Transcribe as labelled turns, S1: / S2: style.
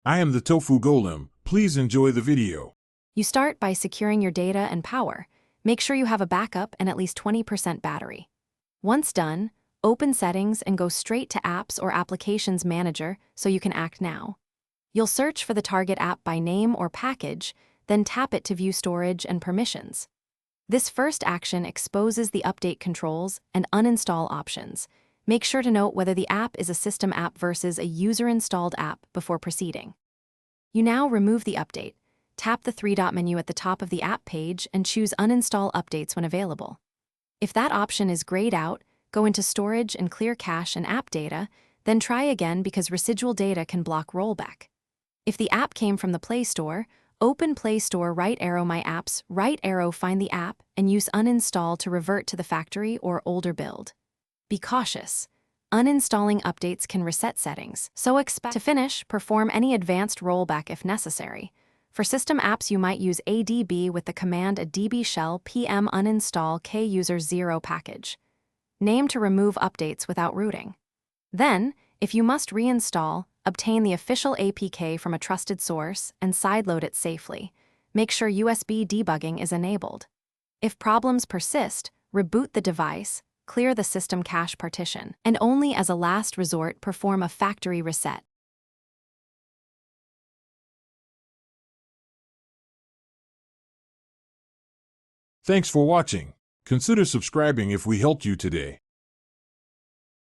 S1: I am the Tofu Golem. Please enjoy the video.
S2: You start by securing your data and power. Make sure you have a backup and at least 20% battery. Once done, open Settings and go straight to Apps or Applications Manager so you can act now. You'll search for the target app by name or package, then tap it to view storage and permissions. This first action exposes the update controls and uninstall options. Make sure to note whether the app is a system app versus a user-installed app before proceeding. You now remove the update. Tap the three-dot menu at the top of the app page and choose Uninstall Updates when available. If that option is grayed out, go into Storage and clear cache and app data, then try again because residual data can block rollback. If the app came from the Play Store, open Play Store, right arrow My Apps, right arrow find the app, and use Uninstall to revert to the factory or older build. Be cautious. Uninstalling updates can reset settings, so expect to finish, perform any advanced rollback if necessary. For system apps, you might use ADB with the command a db shell pm uninstall kuser0 package. Name to remove updates without rooting. Then, if you must reinstall, obtain the official APK from a trusted source and sideload it safely. Make sure USB debugging is enabled. If problems persist, reboot the device, clear the system cache partition, and only as a last resort perform a factory reset.
S1: Thanks for watching. Consider subscribing if we helped you today.